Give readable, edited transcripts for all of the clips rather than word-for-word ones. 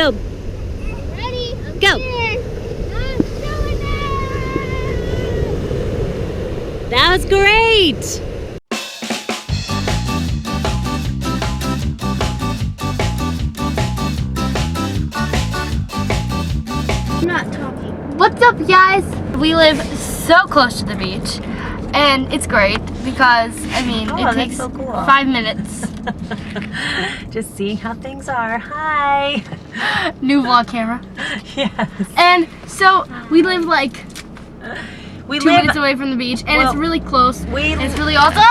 Go. Ready? I'm Go. Here. I'm doing it. That was great. I'm not talking. What's up, guys? We live so close to the beach, and it's great because, I mean, it takes so cool. 5 minutes. Just seeing how things are. Hi. New vlog camera. Yes. And so we live like We 2 minutes away from the beach, and it's really close. And it's really awesome.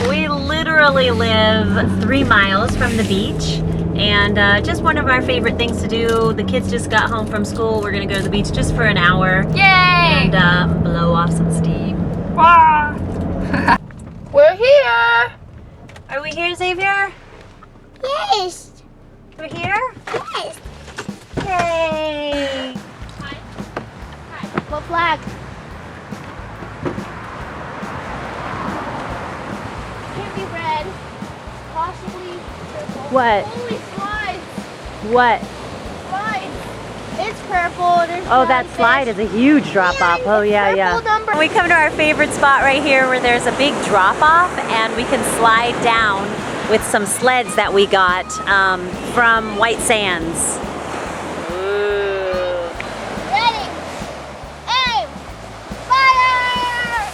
We literally live 3 miles from the beach, and just one of our favorite things to do. The kids just got home from school. We're gonna go to the beach just for an hour. Yay! And blow off some steam. We're here. Are we here, Xavier? Yes. We're here? Yes. Yay! Hi. What flag? Can't be red. Possibly purple. What? Holy slides. What? Slides. It's purple. There's Oh, that slide is a huge drop off. Oh, yeah, yeah. Number. We come to our favorite spot right here where there's a big drop off, and we can slide down with some sleds that we got from White Sands. Ooh. Ready. Aim. Fire.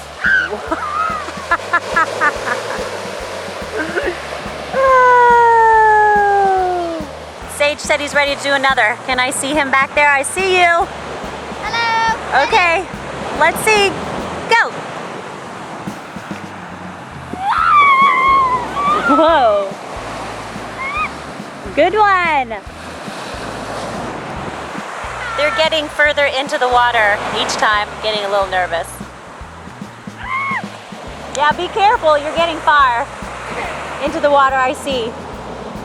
Oh. Sage said he's ready to do another. Can I see him back there? I see you. Hello. Okay, let's see. Go. Whoa. Good one. They're getting further into the water each time, getting a little nervous. Yeah, be careful, you're getting far into the water, I see.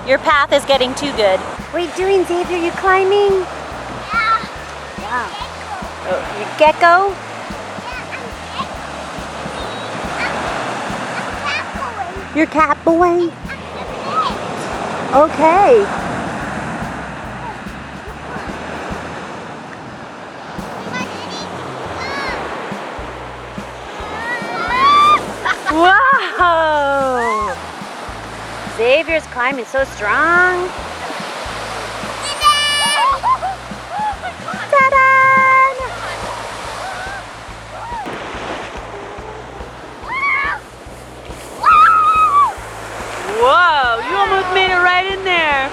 Your path is getting too good. What are you doing, Xavier? You climbing? Yeah. Wow. Oh, you gecko? You're cat boy? Okay. Whoa! Xavier's climbing so strong. Ta-da! Whoa, you almost made it right in there.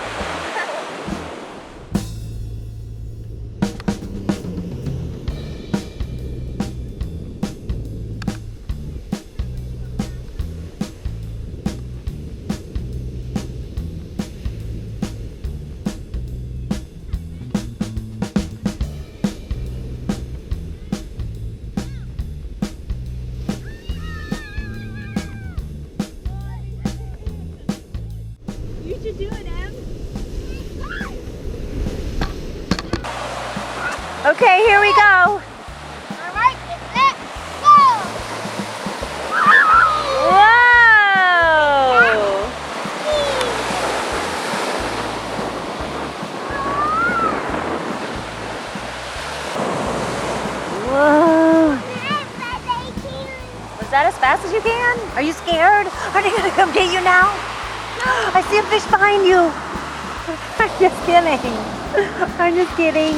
You should do it, Em. Okay, here we go. All right, let's go. Whoa! Whoa! Was that as fast as you can? Are you scared? Are they gonna come get you now? I see a fish behind you. I'm just kidding. I'm just kidding.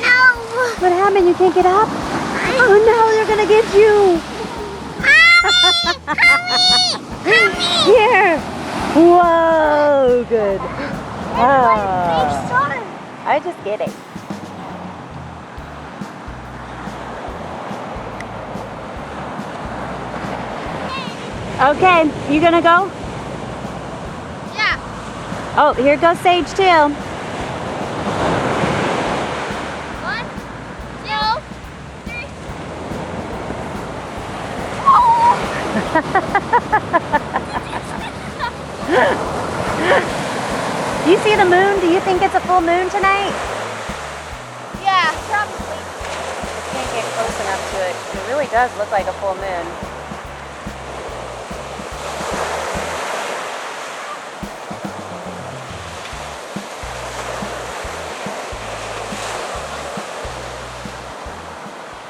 No. What happened? You can't get up? Oh no, they're gonna get you. Here. Whoa, good. Oh. I'm just kidding. Okay, you gonna go? Yeah. Oh, here goes Sage too. 1, 2, 3. Do you see the moon? Do you think it's a full moon tonight? Yeah, probably. I can't get close enough to it. It really does look like a full moon.